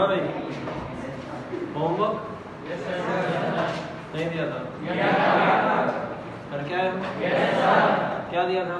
भाई होमवर्क नहीं दिया था पर क्या है क्या दिया था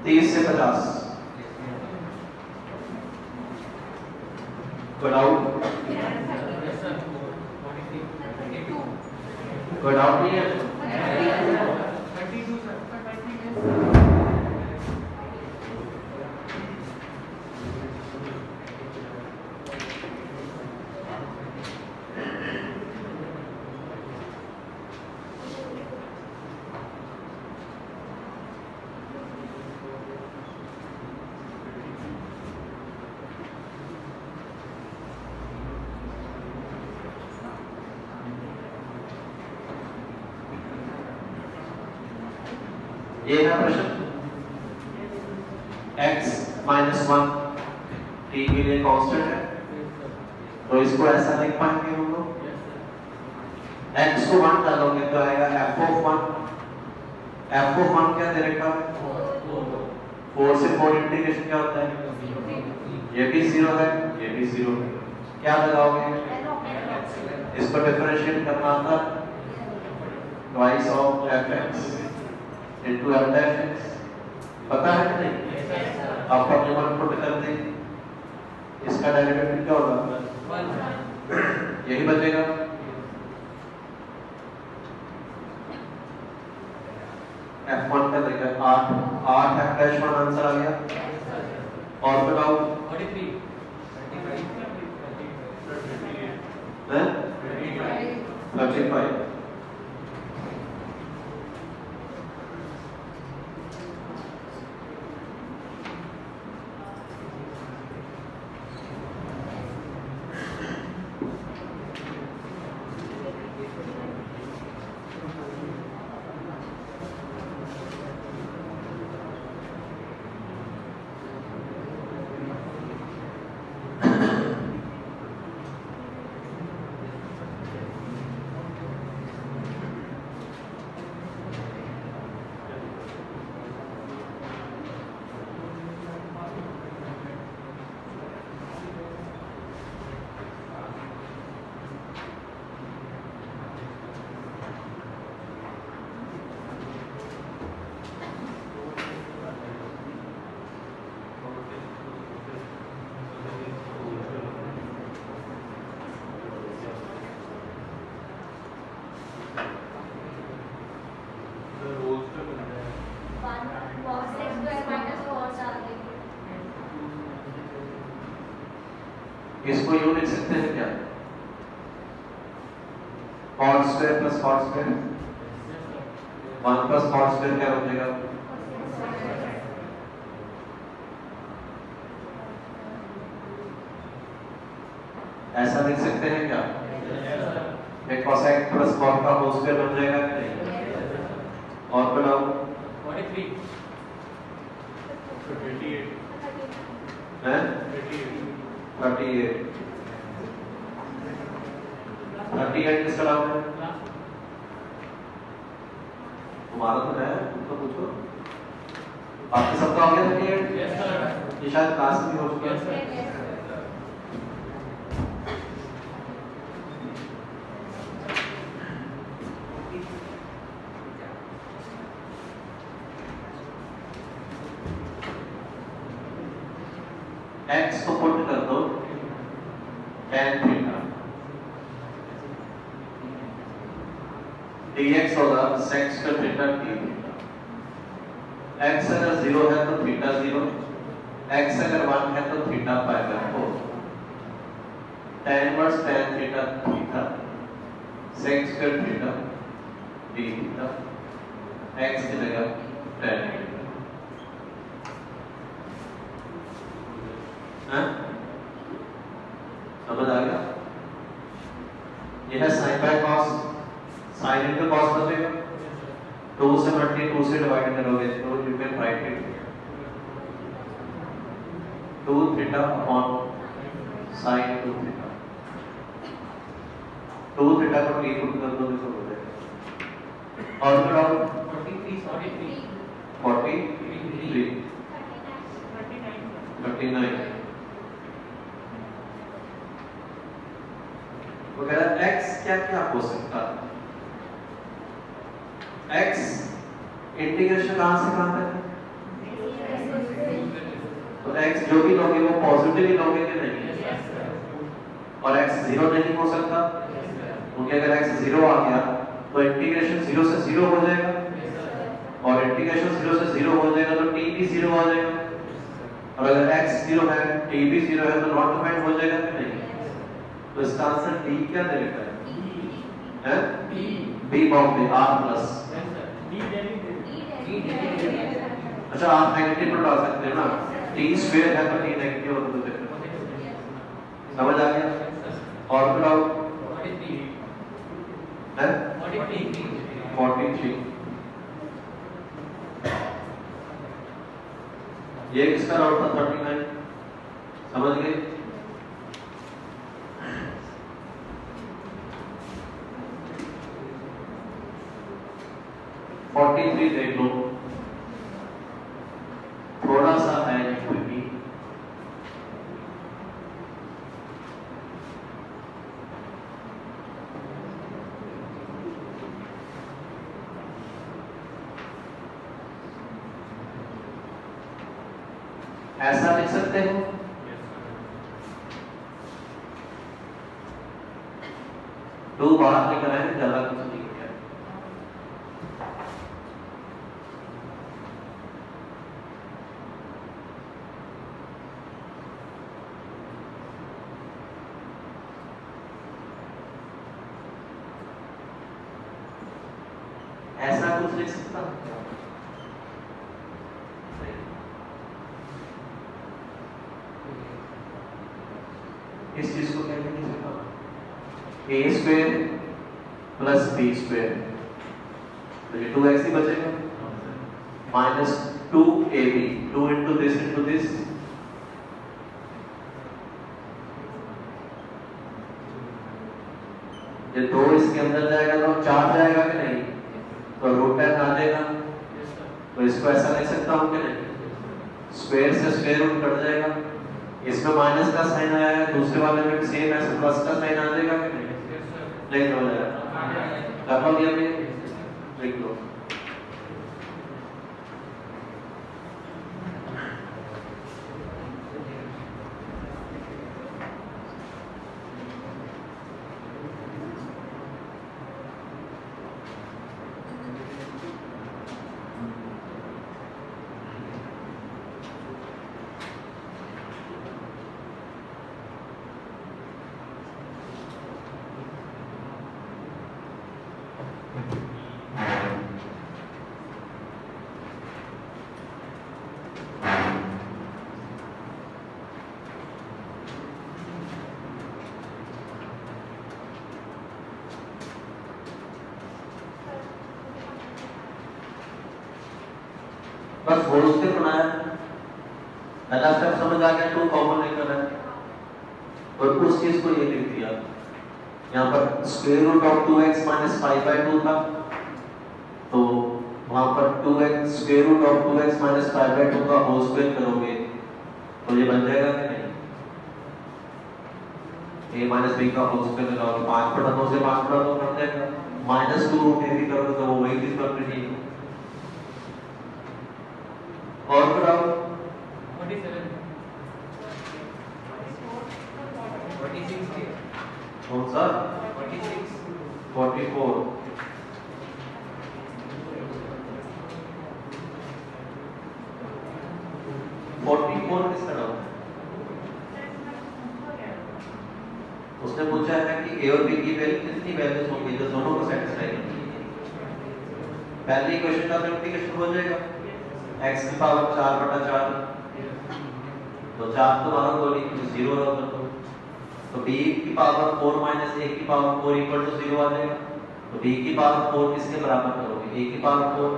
तीस से 50 कोई डाउट नहीं है ये है प्रश्न x -1 t के लिए कांस्टेंट है तो इसको ऐसा लिख पाएंगे हम लोग x को 1 डालोगे तो आएगा f of 1 क्या दे रखा है 4 से 4 इंटीग्रेशन क्या होता है ये भी 0 है ये भी 0 है क्या लगाओगे इसको डिफरेंशिएट करना था twice of fx into f dash x पता है कि नहीं आप अपने मन पुट कर दें इसका डेरिवेटिव क्या होगा यही बचेगा f1 का देखा 8 f dash 1 आंसर आ गया और बताओ 35 इसको यूं लिख सकते हैं क्या cot square plus cot square 1 plus cot square क्या बचेगा ऐसा लिख सकते हैं क्या एक cosec plus cot का होल स्क्वायर बन जाएगा कि नहीं और बनाओ 43 हैं 38 किसका नाम है तुम्हारा तो है तुम तो पूछो आपके सबका हो गया 38 ये शायद क्लास में हो चुका है x को पुट कर दो tan थीटा dx होगा sec square theta d theta x अगर 0 है तो थीटा 0 x अगर 1 है तो theta pi by 4 tan inverse tan theta theta sec square theta d theta x की जगह tan ये है sin by cos, sin into cos बचेगा, 2 से मल्टी 2 से डिवाइड करोगे तो you can write it 2 theta upon sin 2 theta, 2 theta को 3 पुट कर दो तो हो जाएगा। और फिर आओ 43 39 तो कह रहा x क्या क्या हो सकता है, x इंटीग्रेशन कहां से कहां तक है, तो x जो भी लोगे वो पॉजिटिव ही लोगे कि नहीं, और x 0 नहीं हो सकता क्योंकि अगर x 0 आ गया तो इंटीग्रेशन 0 से 0 हो जाएगा, और इंटीग्रेशन 0 से 0 हो जाएगा तो t भी 0 हो जाएगा, और अगर x 0 है t भी 0 है तो नॉट डिफाइंड हो जाएगा कि नहीं। तो इसका आंसर D क्या दे रखा है, B बॉम्बे R प्लस, अच्छा आप नेगेटिव पर डाल सकते हैं ना, T स्क्वायर है तो T नेगेटिव होता है, समझ आ गया। और फिर आओ 43 ये किसका राउंड था 39, समझ गए। देख लो, थोड़ा सा है क्योंकि ऐसा लिख सकते हो, दो बार लेकर आए ज्यादा कुछ नहीं किया। ऐसा कुछ लिख सकता हूं, इस चीज को कैसे लिख सकता हूं, a square plus b square, तो ये 2x ही बचेगा, माइनस 2ab, 2 इंटू दिस, ये 2 इसके अंदर जाएगा तो 4 जाएगा कि नहीं, तो रूट 10 आ जाएगा, तो इसको ऐसा लिख सकता हूं कि नहीं, स्क्वायर से स्क्वायर रूट कट जाएगा, इसमें माइनस का साइन आया है, दूसरे वाले में सेम है, प्लस का साइन आ जाएगा कि नहीं, नहीं हो जाएगा, कर लो ये लिख लो। बस होल से बनाया, पहला स्टेप समझ आ गया, 2 कॉमन लेकर है, और उस चीज को ये लिख दिया, यहाँ पर square root of 2x minus 5/2 था, तो वहां पर 2x square root of 2x minus 5/2 का होल स्क्वायर करोगे तो ये बन जाएगा कि नहीं, a माइनस b का होल स्क्वायर लगाओगे 5/2 से 5/2 बन जाएगा, माइनस 2 रूट a भी करोगे तो वो वही चीज बन रही है। और फिर आओ 47 46 कौन सा 46 44 44 किस तरह, उसने पूछा है कि a और b की वैल्यू कितनी वैल्यूज होंगी जो दोनों को सेटिस्फाई करेंगी। पहली इक्वेशन का मल्टीप्लिकेशन हो जाएगा x की पावर 4/4, तो 4 तो बाहर बोली 0 रहा तो तो b की पावर 4 माइनस a की पावर 4 इक्वल टू 0 आ जाएगा। तो b की पावर 4 किसके बराबर करोगे? a की पावर 4,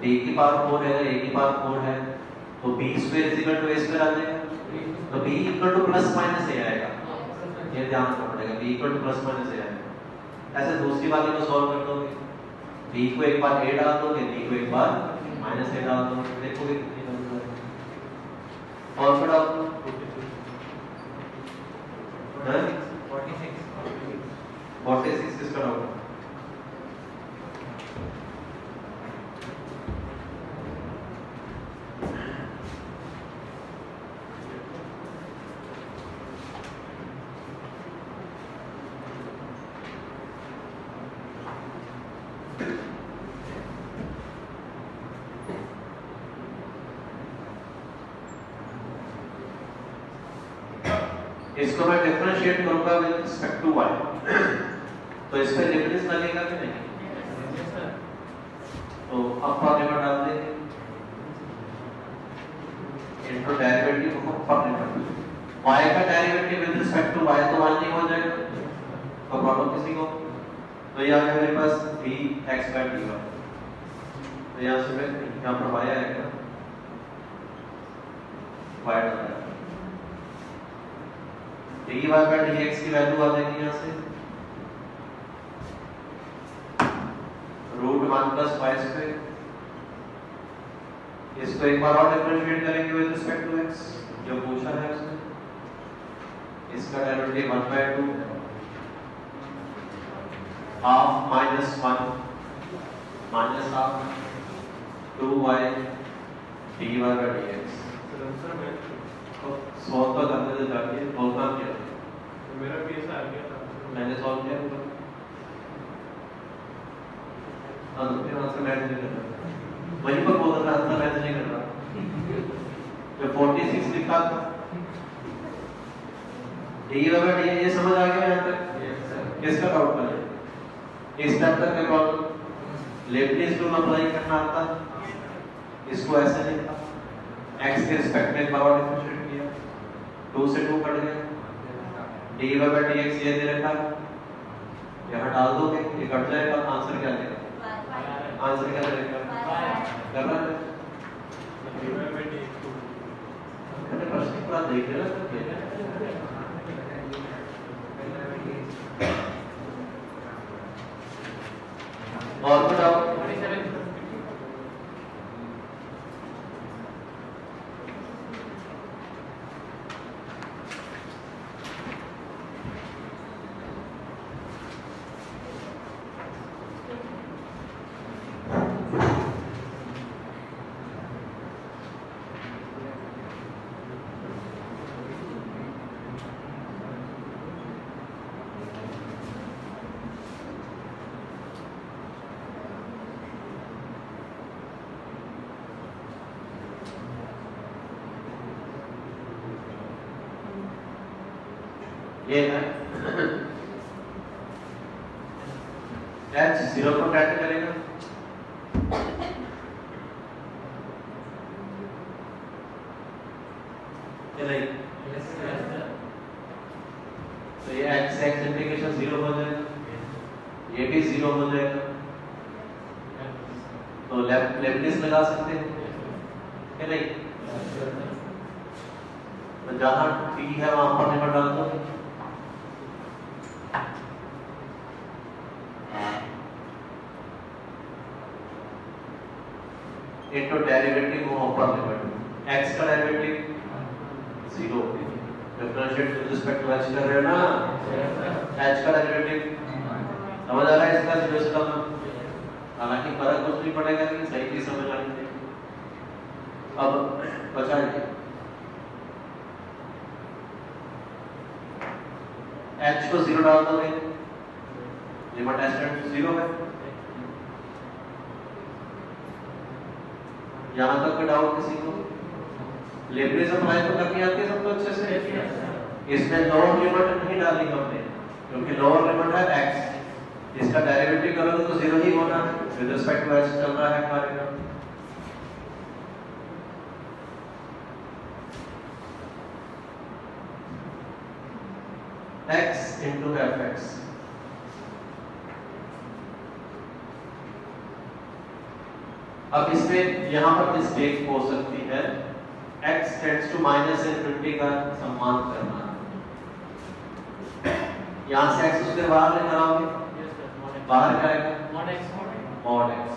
b की पावर 4 है, a की पावर 4 है, तो b square is equal to a square आ जाएगा। तो b equal to plus minus a आएगा, ये ध्यान रखना पड़ेगा, b equal to plus minus a आएगा। ऐसे दूसरी वाली को सॉल्व कर दोगे, b को एक बार a डाल दोगे, b को एक बार माइनस a डाल दोगे, देखोगे कितनी वैल्यू आएगी। और फिर आप 46 किसका डाउट? इसको मैं डिफरेंशिएट करूंगा विद रिस्पेक्ट टू y, तो इस पे लिमिट्स लगेगा कि नहीं? तो अपर लिमिट डाल देंगे into derivative of upper limit, y का derivative with respect to y तो 1 नहीं हो जाएगा, तो प्रॉब्लम किसी को, तो ये आ गया मेरे पास dx/dy, तो यहाँ से मैं यहाँ पर y आएगा, y डाल देंगे, dy/dx की वैल्यू आ जाएगी यहाँ से √1 + y²। इसको एक बार और डिफरेंशिएट करेंगे विद रिस्पेक्ट टू x, जो पूछा है उसने। इसका derivative 1/2 half minus 1 minus half 2y dy/dx। Solve तो करने से जाके बोलना क्या है, मेरा भी ऐसा आ गया था, मैंने सॉल्व किया पूरा। हाँ तो फिर आंसर मैच नहीं कर रहा, वहीं पर बोल रहा आंसर मैच नहीं कर रहा। जो 46 लिखा था dy/dx, ये समझ आ गया यहाँ तक? किसका डाउट है? इस स्टेप तक का प्रॉब्लम लेबनिज रूल अप्लाई करना आता, इसको ऐसे लिखा, x के रिस्पेक्ट में एक बार और डिफरेंशिएट किया, 2 से 2 कट गया, dy/dx ये दे रखा, यहाँ डाल दोगे ये कट जाएगा, आंसर क्या देगा? आंसर क्या देगा? करना है मैंने प्रश्न पूरा देख लिया ना, और बताओ। ये है h 0 पर कैसे करेगा? नहीं, तो ये x इंटीग्रेशन 0 हो जाएगा, ये भी 0 हो जाएगा, तो लेबनिज लगा सकते हैं क्या? नहीं, तो जहां t है वहां पर लिमिट डाल दो, into derivative of upper limit, x का derivative 0, differentiate with respect to h कर रहे हो ना, h का डेरिवेटिव समझ आ रहा है इसका सिर्फ का, हालांकि फर्क कुछ नहीं पड़ेगा लेकिन सही चीज समझ आनी चाहिए। अब बचा ये h को 0 डाल दोगे, लिमिट h टेंड्स टू 0 है। यहाँ तक का डाउट किसी को? लेबनिज अप्लाई तो करनी आती है सबको अच्छे से। इसमें लोअर लिमिट नहीं डाली हमने, क्योंकि लोअर लिमिट है x, इसका डेरिवेटिव करोगे तो 0 ही होना है, विद रिस्पेक्ट टू h चल रहा है हमारे का। into fx। अब इसमें यहाँ पर मिस्टेक हो सकती है, x tends to minus infinity का सम्मान करना। यहाँ से x स्क्वायर बाहर लेकर आओगे, बाहर क्या आएगा? Mod x।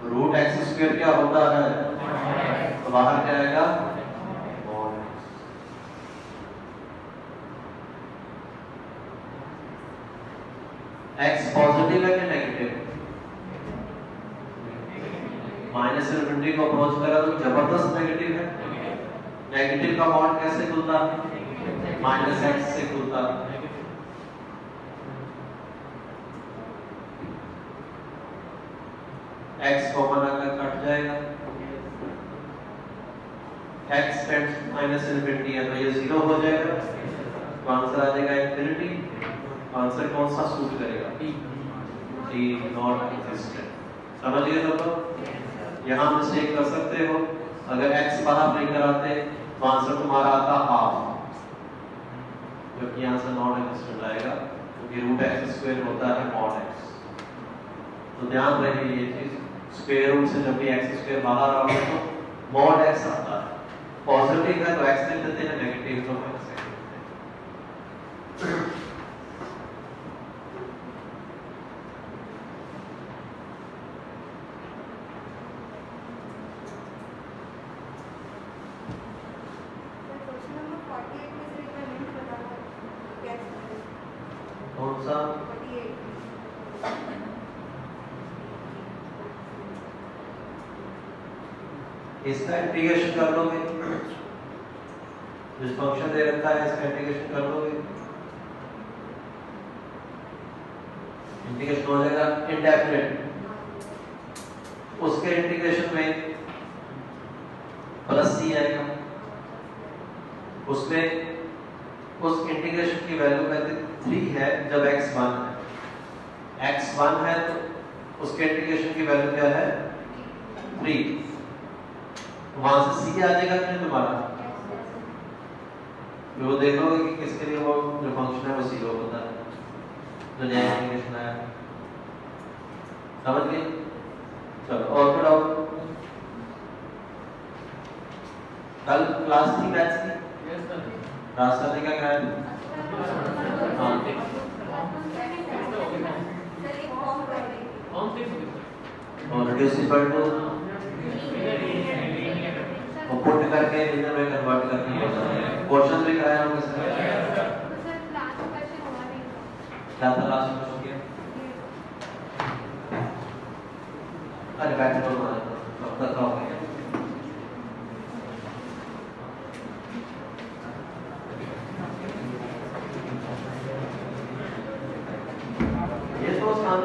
Root x square क्या होता है? तो बाहर क्या आएगा? Mod x। x पॉजिटिव है कि नेगेटिव? माइनस इनफिनिटी को अप्रोच करा तो जबरदस्त नेगेटिव है। नेगेटिव का मॉड कैसे खुलता है? माइनस एक्स से खुलता है। एक्स कॉमन आकर कट जाएगा। एक्स टेंड्स माइनस इनफिनिटी है तो ये 0 हो जाएगा, तो आंसर आ जाएगा इनफिनिटी। आंसर कौन सा सूट करेगा? D not existent. समझ गए सब लोग? यहाँ मिस्टेक कर सकते हो, अगर x बाहर लेकर आते तो आंसर तुम्हारा आता हाफ, क्योंकि यहाँ से नॉट एग्जिस्टेंट आएगा, क्योंकि रूट एक्स स्क्वायर होता है मॉड x। तो ध्यान रखिए ये चीज, स्क्वायर रूट से जब भी x स्क्वायर बाहर आओगे तो मॉड x आता है। पॉजिटिव है तो x लिख देते हैं, नेगेटिव तो x लिख देते हैं। कौन सा? इसका इंटीग्रेशन कर लोगे, जिस फंक्शन दे रखा है इसका इंटीग्रेशन कर लोगे, इंटीग्रेशन हो जाएगा इंडेफिनिट। उसके इंटीग्रेशन में प्लस सी आएगा, उसमें उस इंटीग्रेशन की वैल्यू कहते 3 है जब x 1 है। x 1 है तो उसके इंटीग्रेशन की वैल्यू क्या है? 3। वहां से सी आ जाएगा कि नहीं तुम्हारा? वो देखोगे कि किसके लिए वो जो फंक्शन है वो 0 होता है, जो नया इंटीग्रेशन आया। समझ गए? चलो और पढ़ाओ। कल क्लास थी मैथ्स की? रास्ता देखा क्या है? हाँ ठीक। और रिड्यूस इक्वल टू पुट करके लिनियर में कन्वर्ट करके क्वेश्चन भी कराया होगा सर। क्या था लास्ट क्वेश्चन? अरे बैठ तो अब तक हो गया। ये तो आसान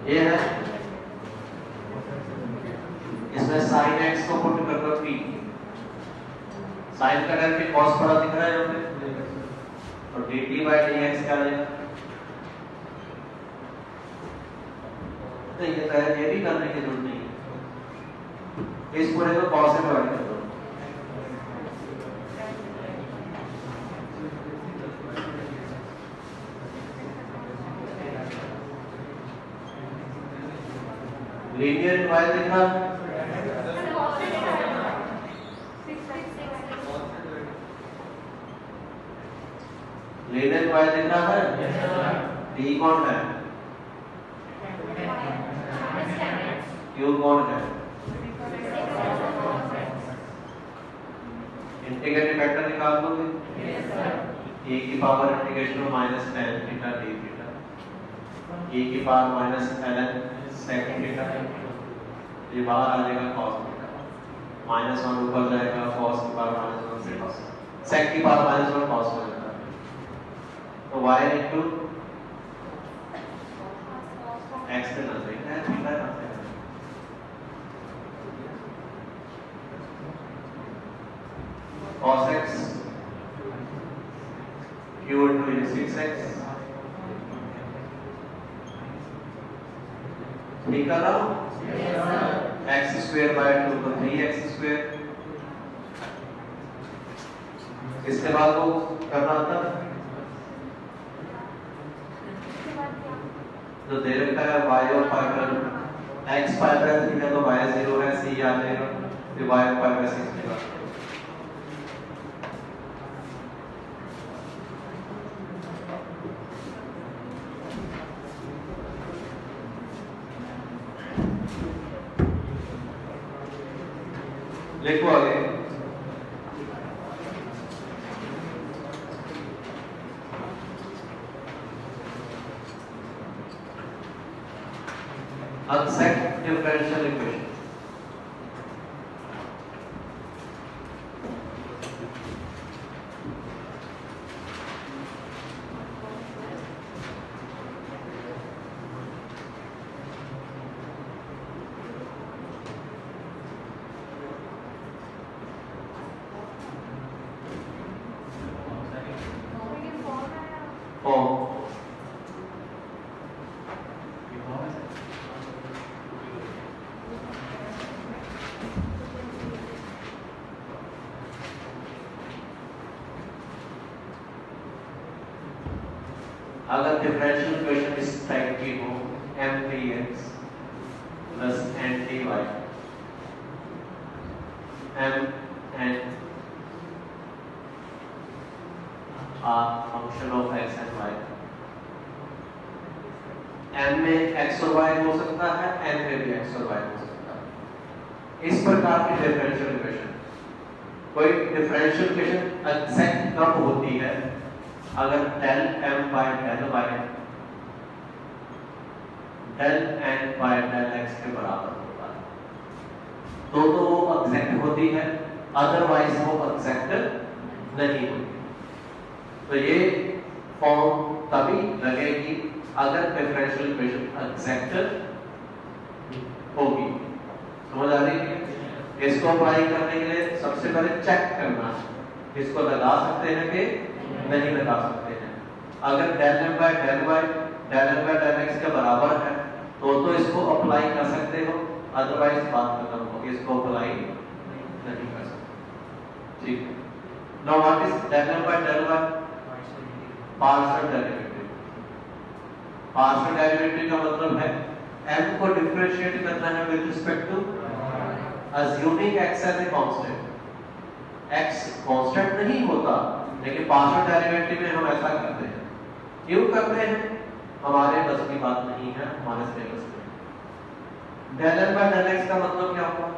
ये है। इसमें sin x को पुट कर दो p, sin का करके cos पड़ा दिख रहा है यहाँ पे, और dt by dx क्या आ जाएगा? नहीं ये भी करने की जरूरत नहीं है, इस पूरे को cos से डिवाइड कर दो। लीनियर y दिख रहा है? लीनियर y दिख रहा है? d कौन है? q कौन है? इंटीग्रेटिंग फैक्टर निकाल दोगे? e की power integration minus tan theta d theta, e की power minus ln second theta, ये बाहर आ जाएगा cos थीटा, -1 ऊपर जाएगा cos की पावर -1 से cos, sec की पावर -1 cos हो जाता है। तो y into एक्स लेना चाहिए, थीटा कहाँ से आया? cos x q into 6x ठीक है ना? x स्क्वायर बाय 2 तो 3x स्क्वायर। इसके बाद वो करना था जो दे रखा है y और पाई पर x पाई पर थीटा तो y 0 है, c आ जाएगा, फिर y और पाई पर 6 मिलेगा। लिखो आगे। Exact differential equation. अगर डिफरेंशियल इक्वेशन इस टाइप की हो m3x plus n3y m n are function of x and y, m में x और y हो सकता है, n में भी x और y हो सकता है। इस प्रकार की डिफरेंशियल इक्वेशन, कोई डिफरेंशियल इक्वेशन एग्जैक्ट कब होती है? अगर del m by del y del n by del x के बराबर होता है तो वो एग्जैक्ट होती है, अदरवाइज वो एग्जैक्ट नहीं होती। तो ये फॉर्म तभी लगेगी अगर डिफरेंशियल इक्वेशन एग्जैक्ट होगी। समझ आ रही है? इसको अप्लाई करने के लिए सबसे पहले चेक करना, इसको लगा सकते हैं कि नहीं लगा सकते हैं। अगर del m by del y del n by del x के बराबर है तो इसको अप्लाई कर सकते हो, अदरवाइज बात खत्म हो, इसको अप्लाई नहीं कर सकते। ठीक है। Now what is del m by del y? Partial derivative. Partial derivative का मतलब है m को डिफरेंशिएट करना है with respect to assuming x as a constant. x constant नहीं होता, लेकिन पार्शियल डेरिवेटिव में हम ऐसा करते हैं। क्यों करते हैं? हमारे बस की बात नहीं है, हमारे सिलेबस में। del m by del x का मतलब क्या होगा?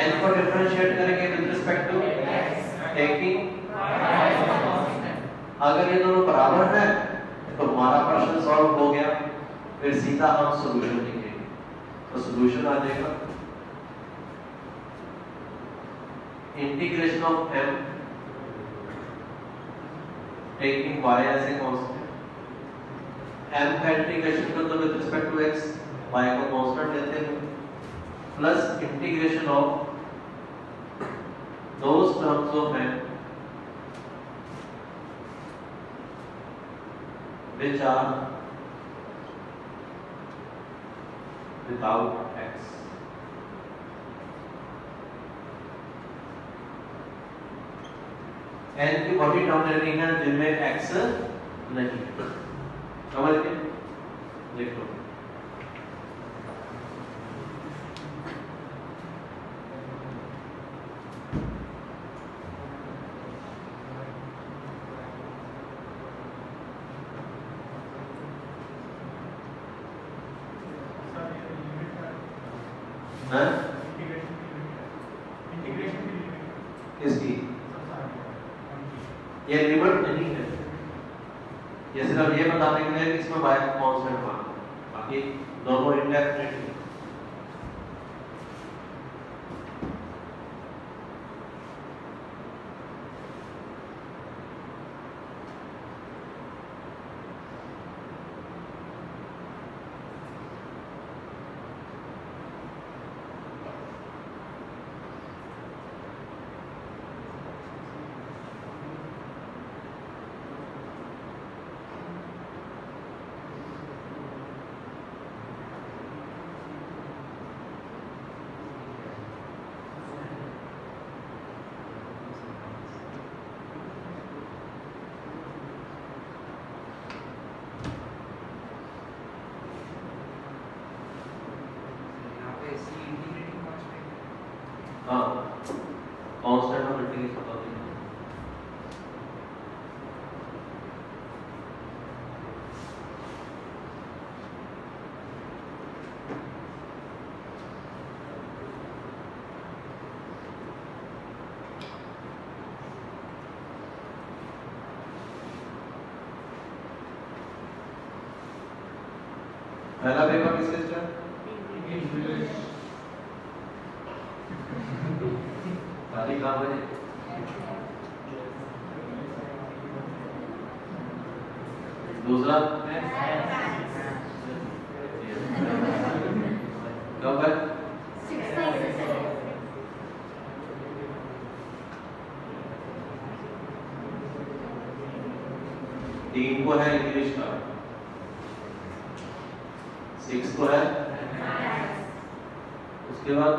n को डिफरेंशिएट करेंगे विद रिस्पेक्ट टू टेकिंग, अगर ये दोनों बराबर है तो हमारा प्रश्न सॉल्व हो गया। फिर सीधा हम सॉल्यूशन लिखेंगे, तो सॉल्यूशन आ जाएगा integration of m taking y as a constant, m का इंटीग्रेशन कर दो with respect to x, y को कांस्टेंट लेते हैं, plus integration of those terms of m which are without x। n की बॉडी टर्म लेनी है जिनमें x नहीं है। समझ गए? लिख लो। किसकी? ये लिमिट नहीं है, ये सिर्फ ये बताने के लिए कि इसमें y कांस्टेंट मानना है, बाकी दोनों इंडेफिनिट है। हाँ कांस्टेंट ऑफ इंटीग्रेशन बता देंगे। पहला पेपर किसके स्टार्ट? खाली काम है। दूसरा कब है? 3 को है इंग्लिश का, 6 को है, उसके बाद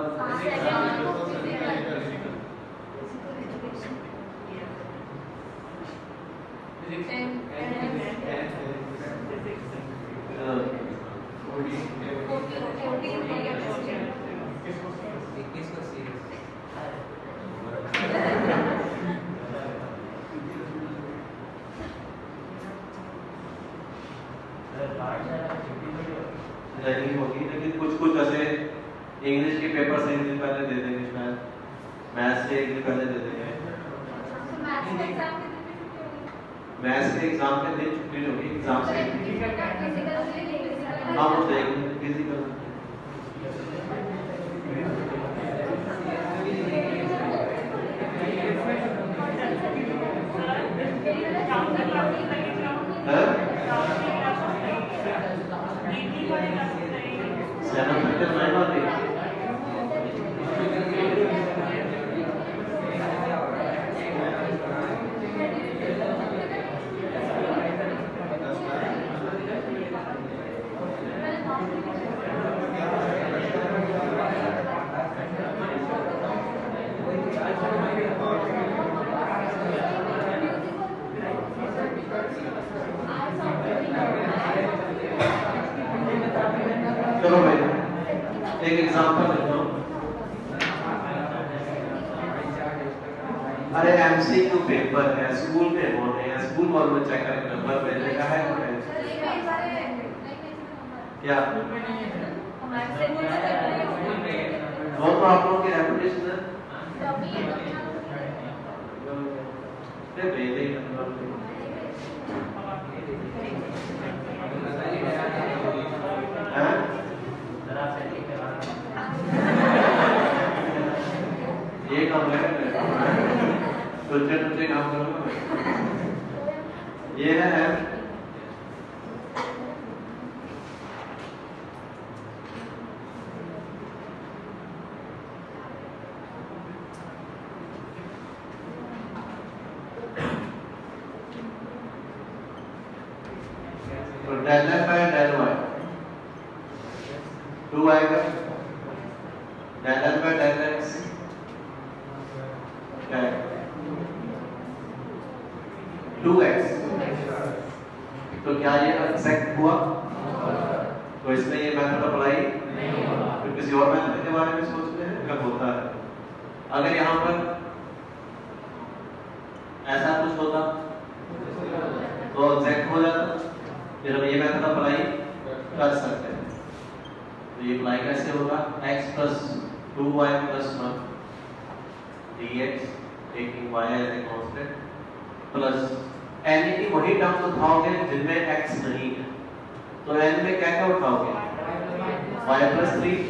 नहीं होगी, लेकिन कुछ ऐसे इंग्लिश के पेपर से एक दिन पहले दे देंगे, शायद मैथ्स से एक दिन पहले दे देंगे। मैथ्स के एग्जाम के दिन छुट्टी होगी, एग्जाम से हाँ वो देंगे फिजिकल। चलो भाई एक एग्जांपल देता हूँ। अरे एमसीक्यू पेपर है, स्कूल में बोल रहे हैं, स्कूल वालों में चेक करके नंबर भेजने का है क्या? वो तो आप लोगों की रेपुटेशन है, भेज देंगे ये काम है, दूसरे काम करो। ये है तो डेल एफ है डेल वाई 2 आएगा, डेल एफ है डेल एक्स क्या है 2x। तो क्या ये एग्जैक्ट हुआ? तो इसमें ये मेथड अप्लाई फिर किसी और मेथड के बारे में सोचते हैं कब होता है। अगर यहाँ पर ऐसा कुछ होता तो एग्जैक्ट हो जाता, फिर हम ये मेथड अप्लाई कर सकते हैं। तो ये अप्लाई कैसे होगा? x plus 2y plus 1 dx taking y as a constant plus n की वही टर्म्स उठाओगे जिनमें x नहीं है, तो n में क्या क्या उठाओगे? y plus 3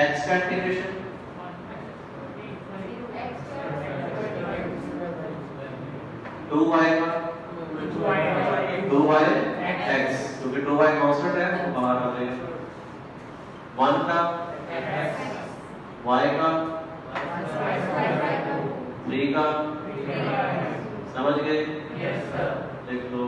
x का इंटीग्रेशन टू वाई का 2y x, क्योंकि 2y कांस्टेंट है तो बाहर आ जाएगा। 1 का y का 3 का, समझ गए? लिख लो।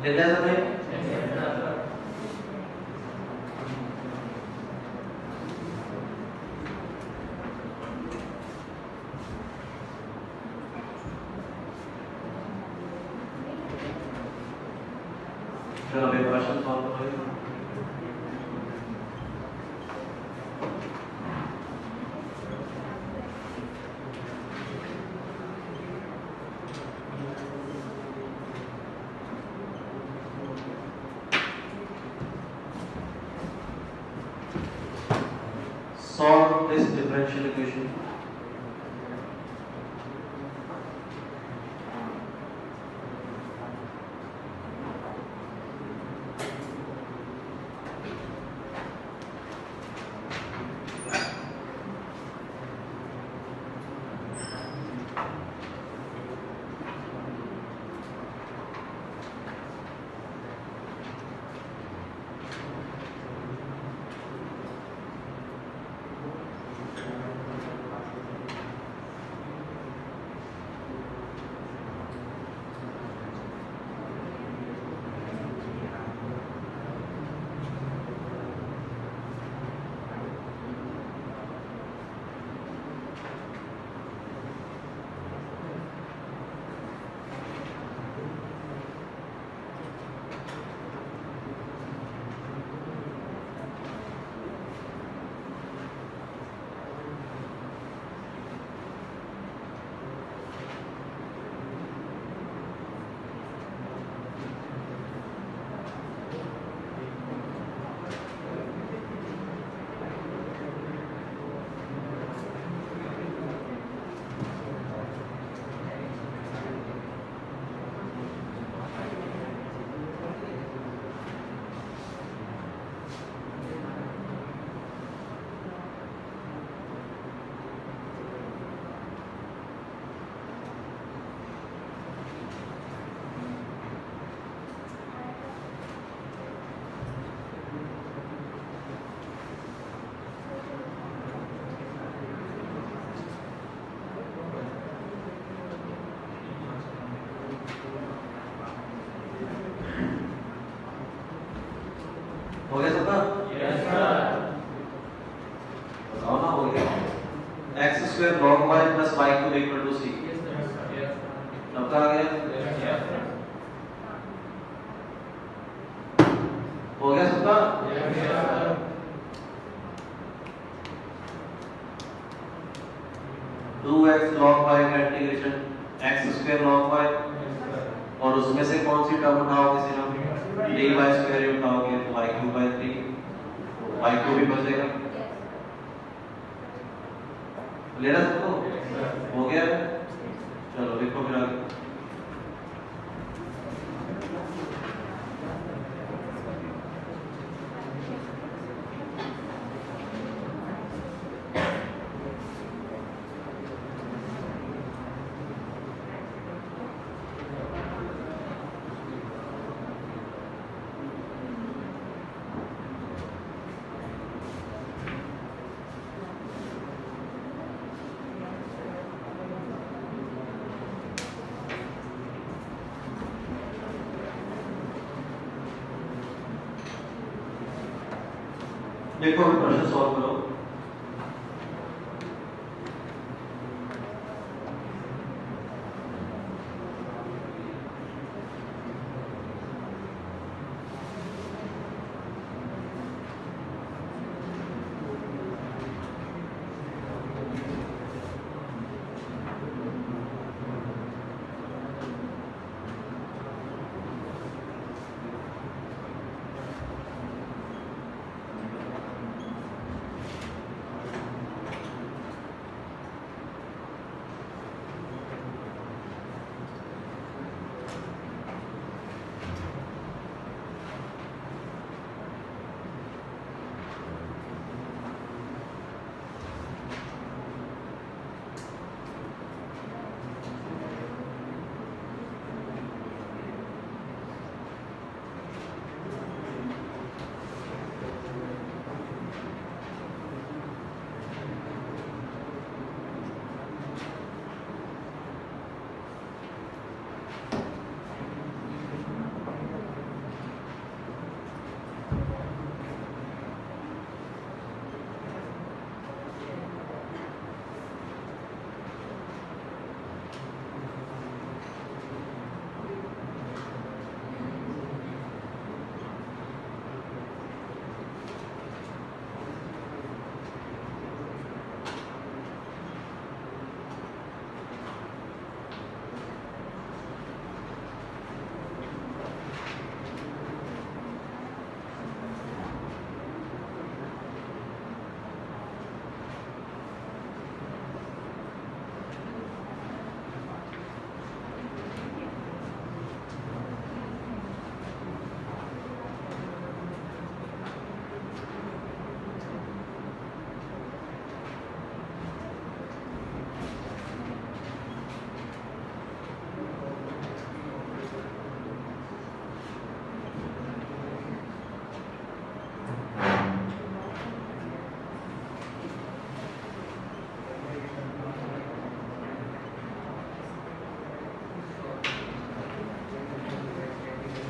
लेते हैं सभी? चलो अभी क्वेश्चन सॉल्व करेंगे। Solve this differential equation. हो गया सबका? Yes sir. बताओ ना, हो गया। x square log y plus y cube equal to c। Yes sir. सबका आ गया? Yes sir. हो गया सबका? Yes sir. 2x log y का integration x square log y, और उसमें से कौन सी टर्म उठाओगे सिर्फ? dy स्क्वायर ही उठाओगे तो y cube by 3, y cube ही बचेगा। लेना सबको? हो गया? चलो लिखो फिर आगे। देखो प्रश्न सॉल्व करो।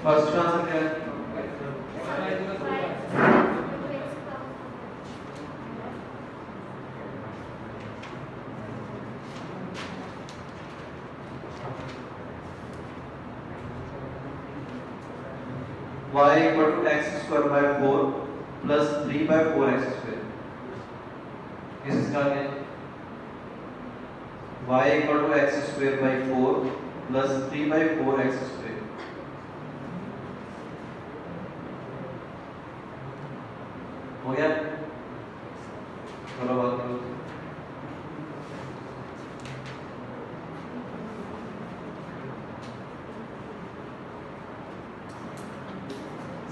फर्स्ट आंसर क्या है? y equal to x square by 4 plus 3 by 4x square. इस इसका क्या है? y equal to x square by 4 plus 3 by 4x square. हो गया? चलो बात करो।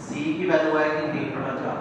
c की वैल्यू आएगी 3/4।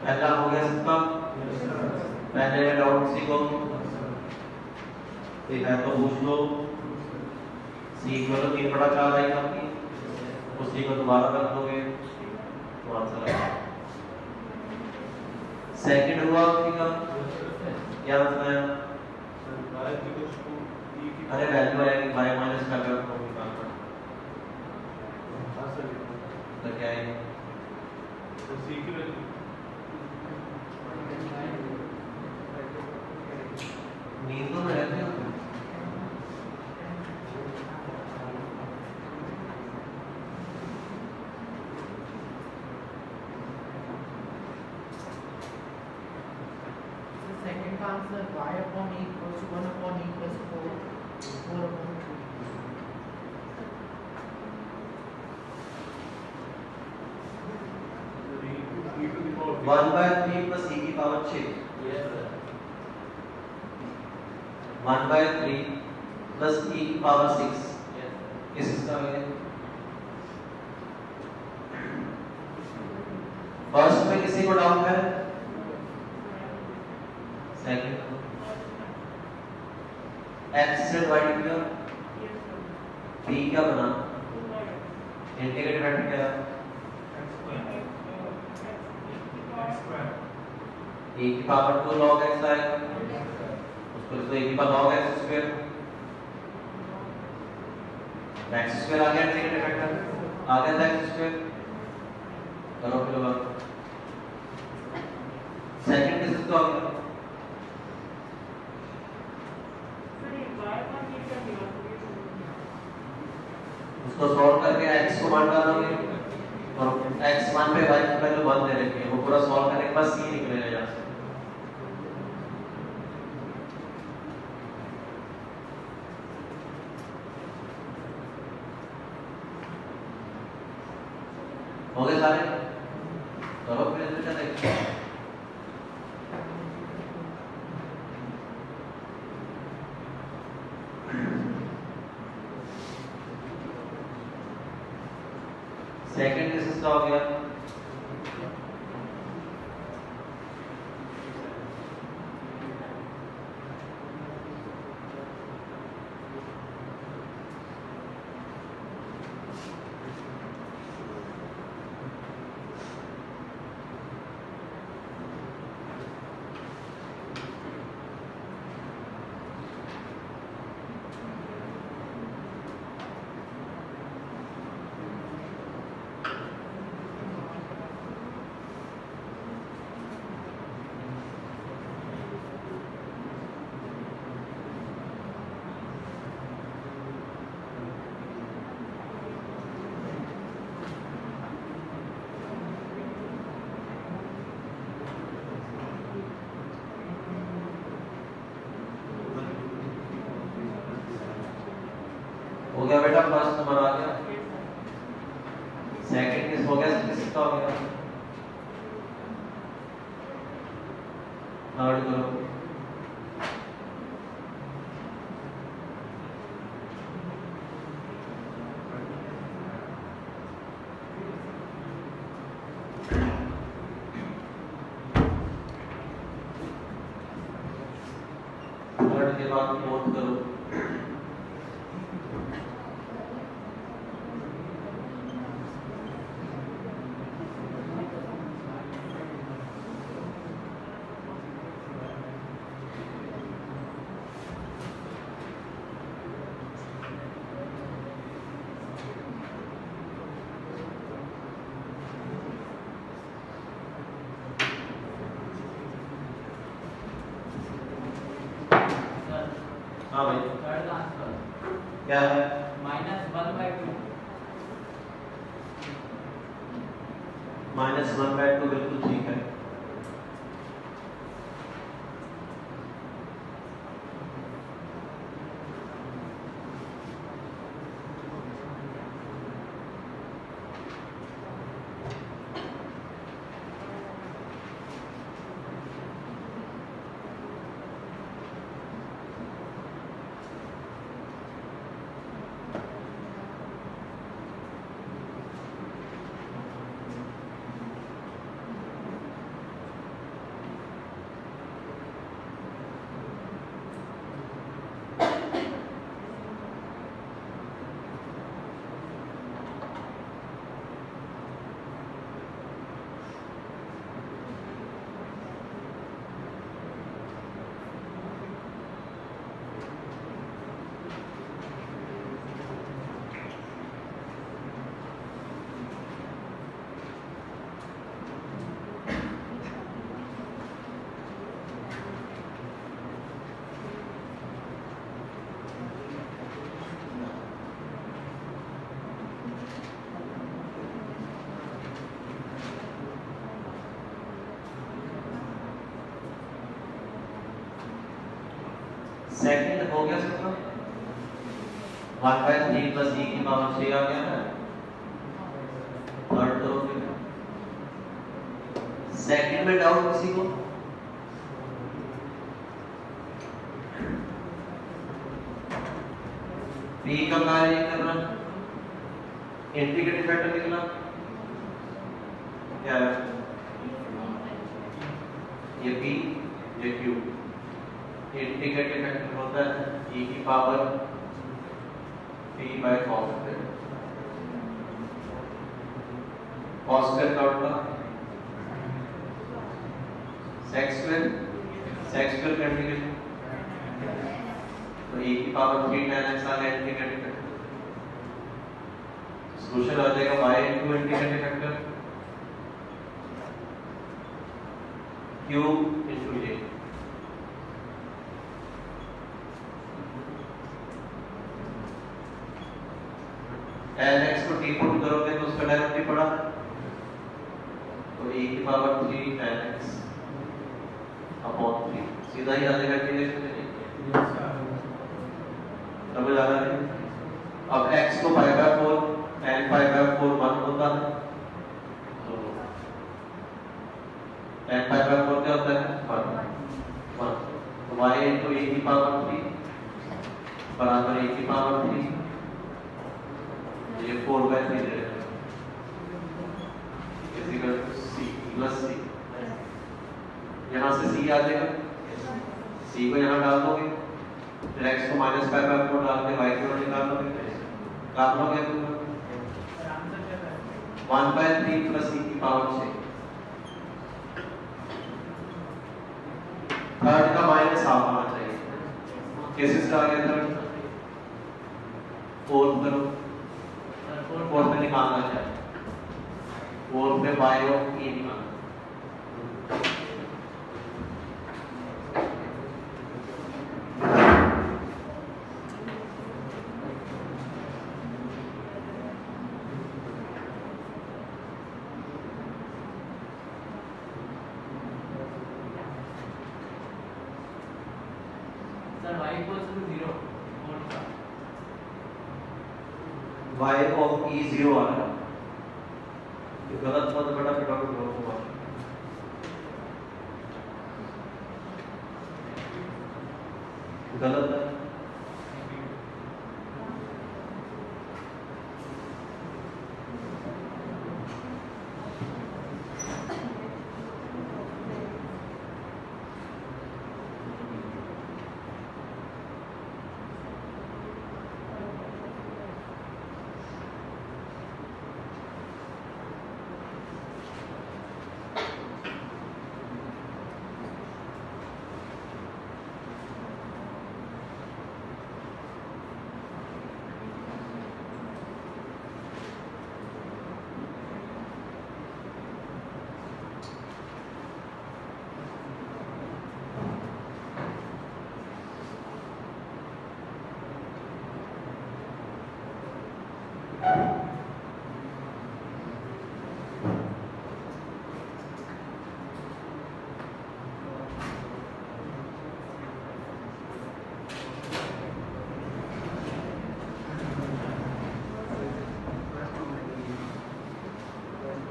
पहला हो गया सबका। पहले डाउट किसी को ठीक है तो पूछ लो। सी इक्वल टू 3/4 आई आपकी, उसी को दोबारा रख दोगे तो आंसर आएगा। सेकंड हुआ आपकी का क्या बताया? अरे वैल्यू आएगी y माइनस का अगर तो निकालना तो क्या है? तो सी की वैल्यू नींद में रहते हो second answer y upon e equals to 1 upon e plus 4 upon 2. 1/3 plus e की पावर 6 1/3 plus e की पावर 6 किसका है? फर्स्ट में किसी को डाउट है? सेकंड x से डिवाइड किया p क्या बना? इंटीग्रेट फैक्टर क्या? e की पावर 2 log x आएगा, तो इसको एक ही पता होगा एक्स स्क्वायर आ गया इंटीग्रेटेड फैक्टर आ गया था एक्स स्क्वायर करो फिर बात सेकंड केस तो आ गया उसको सॉल्व करके x को मान डालोगे और x मान पे y की वैल्यू 1 दे रखी है वो पूरा सॉल्व करने के बाद c निकलेगा यहां से हो गए सारे करो फिर इसमें क्या देखते हैं सेकंड केस का हो गया हो गया बेटा फर्स्ट नंबर आ गया सेकंड केस हो गया किसका हो गया थर्ड करो थर्ड के बाद फोर्थ करो हाँ भाई थर्ड आंसर क्या है -1/2 -1/2 बिल्कुल ठीक है सेकंड हो गया सूत्र 1/3 प्लस e की पावर 6 आ गया ना थर्ड करो फिर सेकंड में डाउट किसी को p का कार्य करना इंटीग्रेटेड फैक्टर निकला क्या है ये p ये q इंटीग्रेटेड फैक्टर होता है e की power p/cos square cos square का होता sec स्क्वायर का इंटीग्रेशन तो e की पावर 3 tan x आ गया इंटीग्रेटिंग फैक्टर। सोल्यूशन आ जाएगा y into integrating factor q into a। tan x को t पुट करोगे तो उसका डेरिवेटिव पड़ा, तो e की पावर 3 tan x अपॉन 3 सीधा ही आ जाएगा इंटीग्रेशन में। समझ आ रहा है? अब x को पाई बाय 4 tan पाई बाय 4 1 होता है, तो tan पाई बाय 4 क्या होता है 1 तो y into e की पावर 3 बराबर e की पावर 3, ये 4 बाय 3 दे रहे हैं equal to c plus c। यहाँ से c आ जाएगा, c को यहाँ डाल दोगे, फिर x को माइनस पाई बाय 4 डाल के y की वैल्यू निकाल लोगे, काट लोगे तो 1 बाय 3 प्लस e की पावर 6। थर्ड का माइनस हाफ आना चाहिए, कैसे से आ गया थर्ड? फोर्थ करो, फोर्थ में निकालना चाहिए, फोर्थ में y और e निकालना। y of e 0 आ रहा है, गलत मत बड़ा फटाफट ढूंढो। गलत है,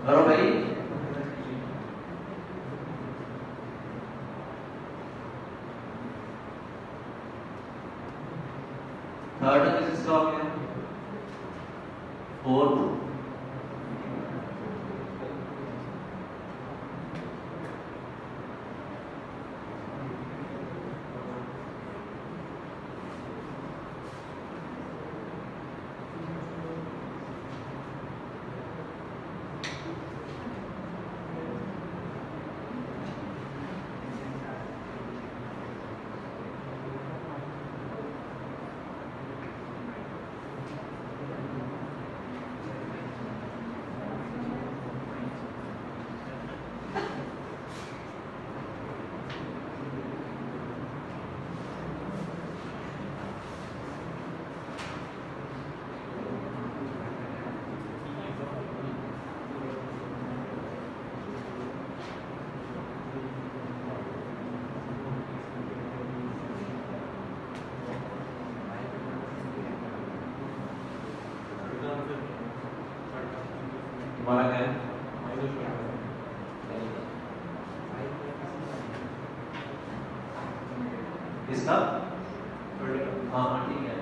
करो भाई। थर्ड किसका हो गया? फोर्थ, तुम्हारा क्या है? इसका हाँ हाँ ठीक है।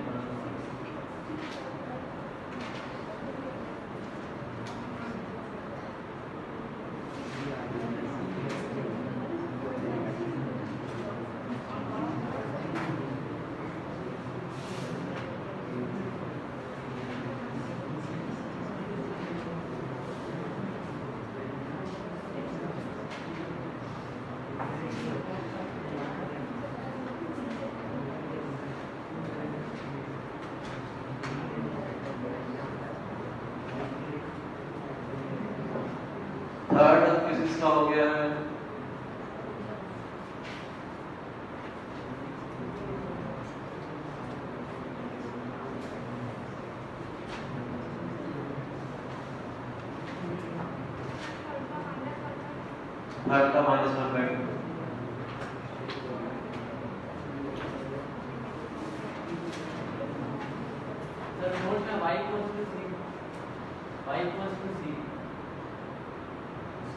किसका हो गया है? थर्ड का -1 बैठ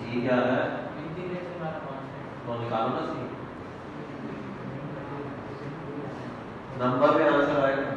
सी क्या है? तो निकालो ना सी, नंबर में आंसर आएगा।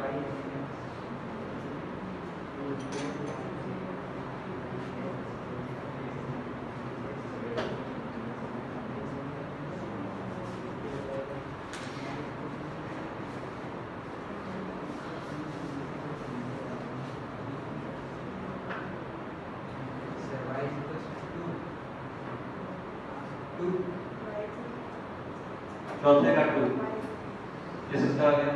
चौथे का 2 किसका आ गया?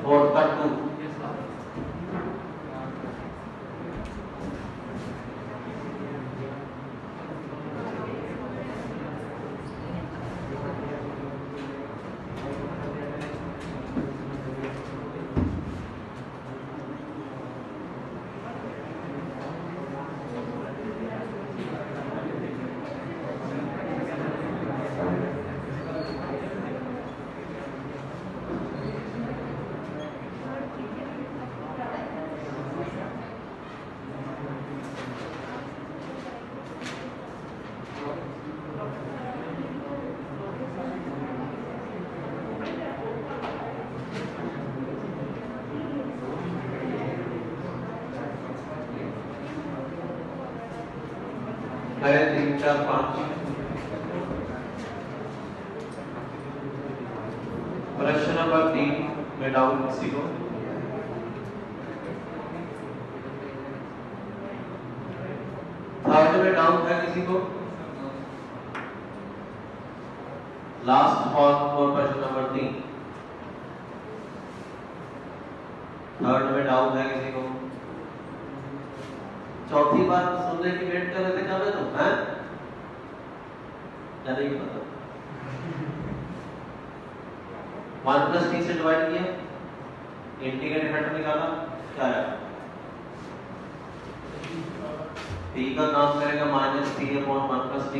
फोर्थ का 2 है 3 4 5। प्रश्न नंबर 3 में डाउट किसी को? थर्ड में डाउट है किसी को? लास्ट फॉर प्रश्न नंबर 3 थर्ड में डाउट है किसी को? चौथी बार सुनने की वेट कर रहे थे कब है तुम? हैं क्या नहीं पता? 1 + t से डिवाइड किया, इंटीग्रेट फैक्टर निकाला, क्या आया? t का काम करेगा -t/1 + t,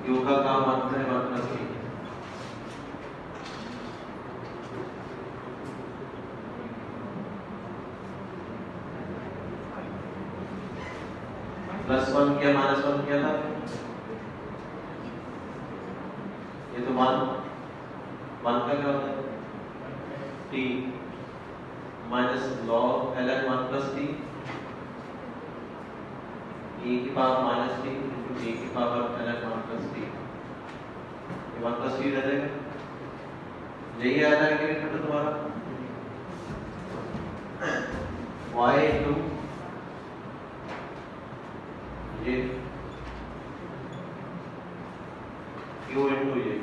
q का काम 1 + 1 + t। +1 किया -1 किया था, ये तो 1 का क्या होता है? t - log ln 1 + t e की पावर -t e की पावर ln 1 + t, ये 1 + t रह जाएगा। यही आ जाएगा कि तुम्हारा y * ये q * ये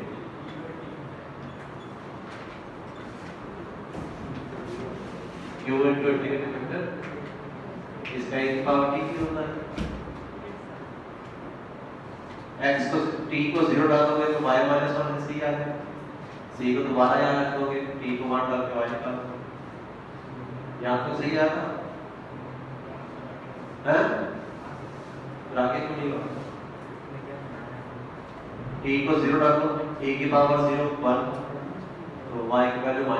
q * इंटीग्रेटेड फैक्टर, इसका e की पावर t की होता है। x को t को 0 डालोगे तो y - 1 c आ जाएगा। सी को दोबारा यहाँ रख दोगे, टी को 1 डाल के y निकाल दो। यहाँ तो सही आया है, आगे क्यों नहीं होगा? e को 0 डाल दो, e की पावर 0 1, तो y की वैल्यू -1,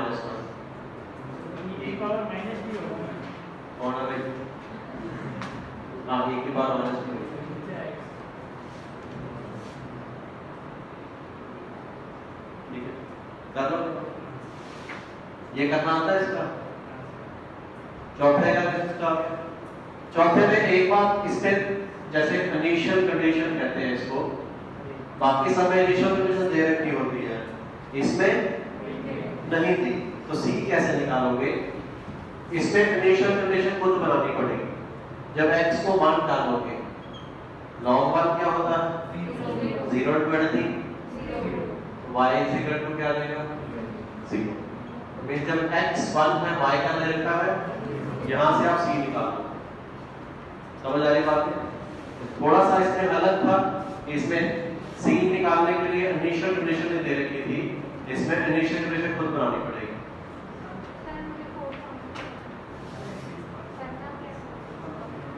e की पावर -b होगा कौन है भाई? हाँ, e की पावर -b, ठीक है, कर लो। ये करना आता है इसका। चौथे का किसका? चौथे में एक बात, इसमें जैसे इनिशियल कंडीशन कहते हैं इसको, बाकी सब में इनिशियल कंडीशन दे रखी होती है, इसमें नहीं थी, तो सी कैसे निकालोगे? इसमें इनिशियल कंडीशन खुद बनानी पड़ेगी। जब x को 1 डालोगे, log 1 क्या होता है? 0 to anything, y is equal to क्या देगा? 0। मीन्स जब x 1 है, y का डेल्टा है, यहां से आप c निकालो। समझ आ रही बात है? थोड़ा सा इसमें अलग था, इसमें c निकालने के लिए इनिशियल कंडीशन दे रखी थी, इसमें इनिशियल कंडीशन खुद बनानी पड़ेगी।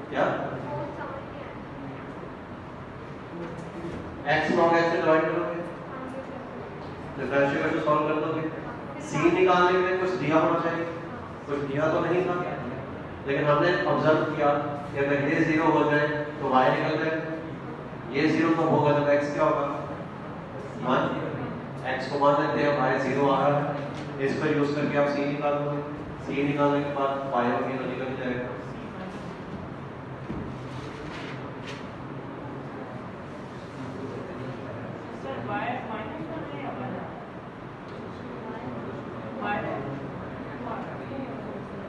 क्या? x log x से डिवाइड करोगे, डिफरेंशियल करके सॉल्व कर दोगे। c निकालने के लिए कुछ दिया होना चाहिए, कुछ दिया तो नहीं था, लेकिन हमने ऑब्जर्व किया कि अगर ये 0 हो जाए तो y निकल जाए, ये 0 तो होगा तो x क्या होगा? 1। x को मान लेते हैं, y 0 आ रहा है, इस पर यूज करके आप c निकाल दोगे। c निकालने के बाद y और ये निकल जाएगा।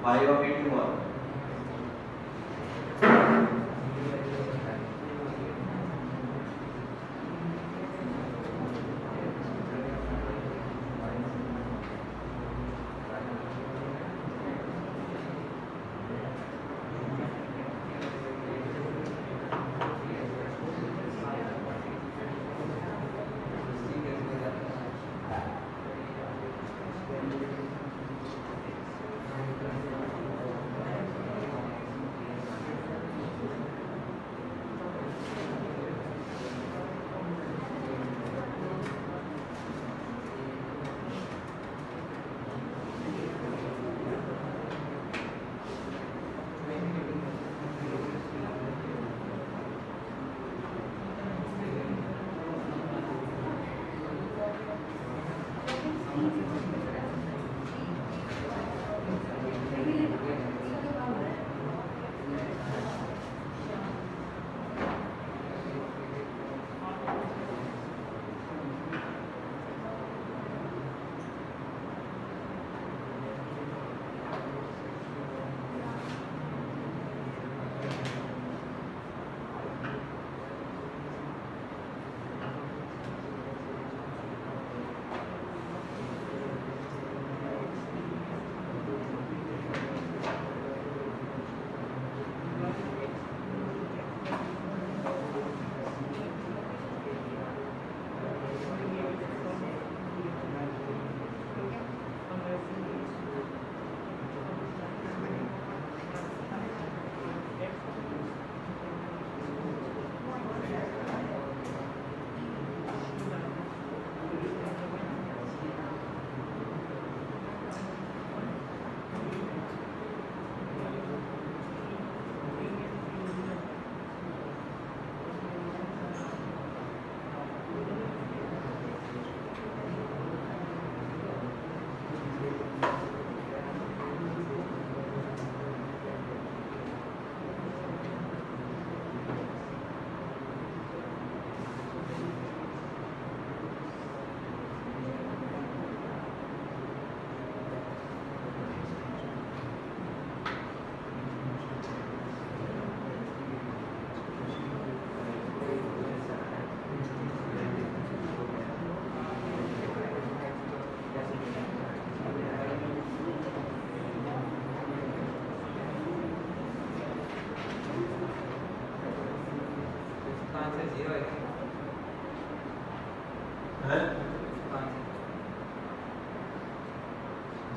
y और b क्यों आ?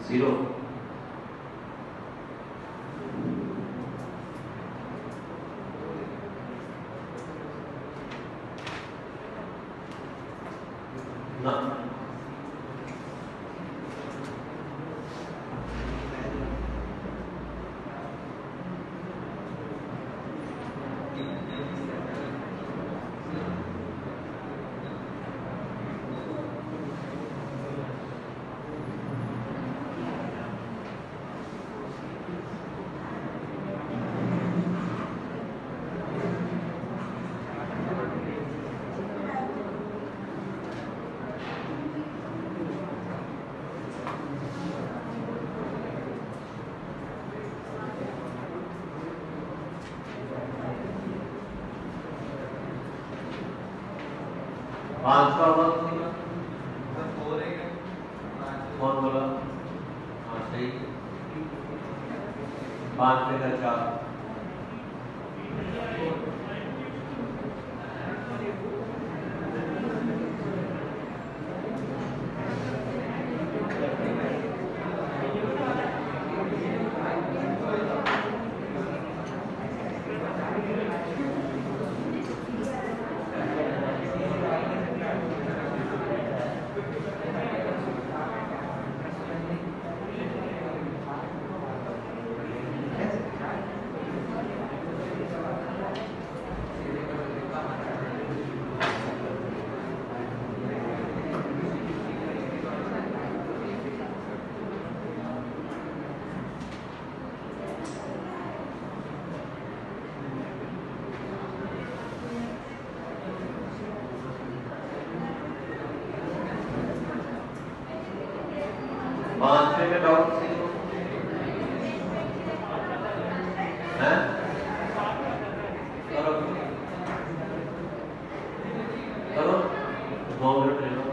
0 ना पांच का होगा कौन बोला? हाँ सही, 5 में का 4 5 में डाउट है? करो करो 2 मिनट ले लो।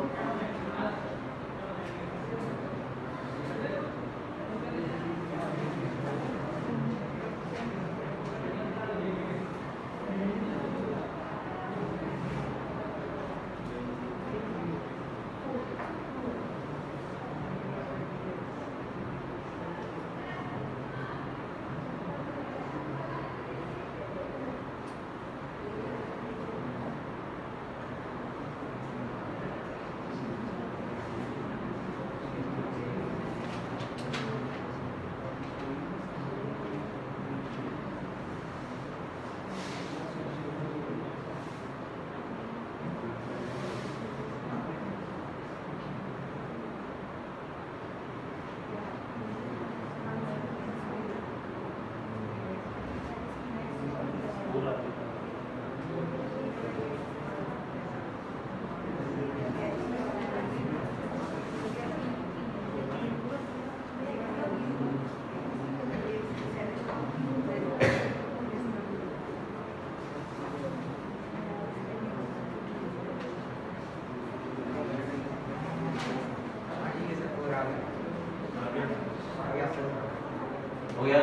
हो गया?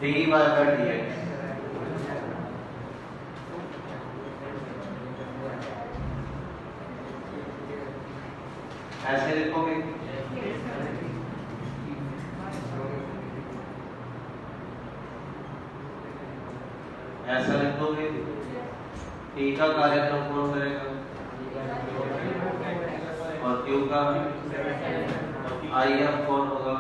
dy by dx ऐसे लिखोगे, ऐसा लिखोगे। t का कार्यक्रम कौन करेगा और q का if कौन होगा?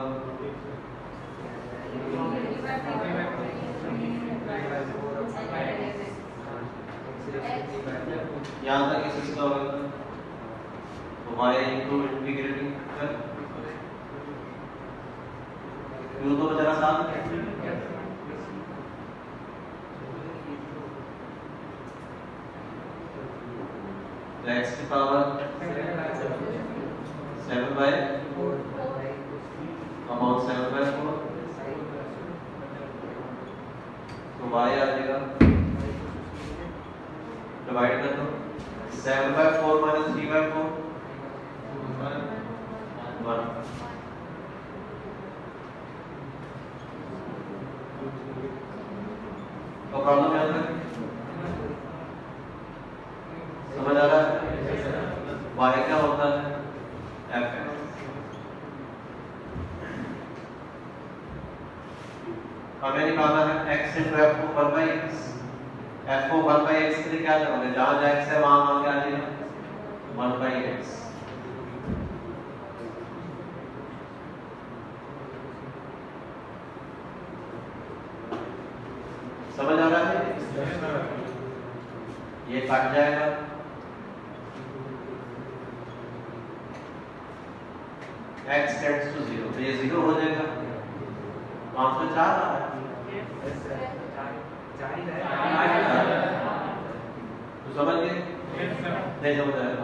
यहाँ तक इस इसका होगा तुम्हारे इनटू इंटीग्रेटिंग कर क्यों तो बचा साथ तो x की पावर 7/4 अमाउंट 7/4, तो y आ जाएगा, डिवाइड कर दो 7/4 माइनस 3/4 1। तो प्रॉब्लम क्या है, समझ आ रहा है? y क्या होता है, f। हमें निकालना है x into f को 1/x, f को 1/x के लिए क्या करोगे, जहां जहां x है वहां वहां क्या आ जाएगा 1/x। समझ आ रहा है? ये कट जाएगा, x tends to 0, तो ये 0 हो जाएगा। आंसर 4 आ रहा है, तो समझ गए? नहीं समझ आया?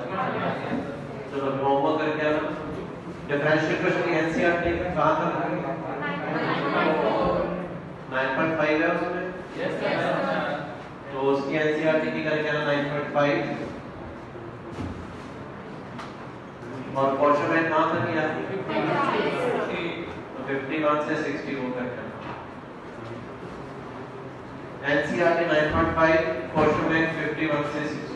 चलो होमवर्क करके आना। डिफरेंशियल क्वेश्चन की एनसीईआरटी कहां तक है? 9.5 है उसमें, तो उसकी एनसीईआरटी की करके आना 9.5। और क्वेश्चन में कहां तक किया, तो 51 से 60 वो करके आना। एनसीईआरटी 9.5, क्वेश्चन में 51 से 60।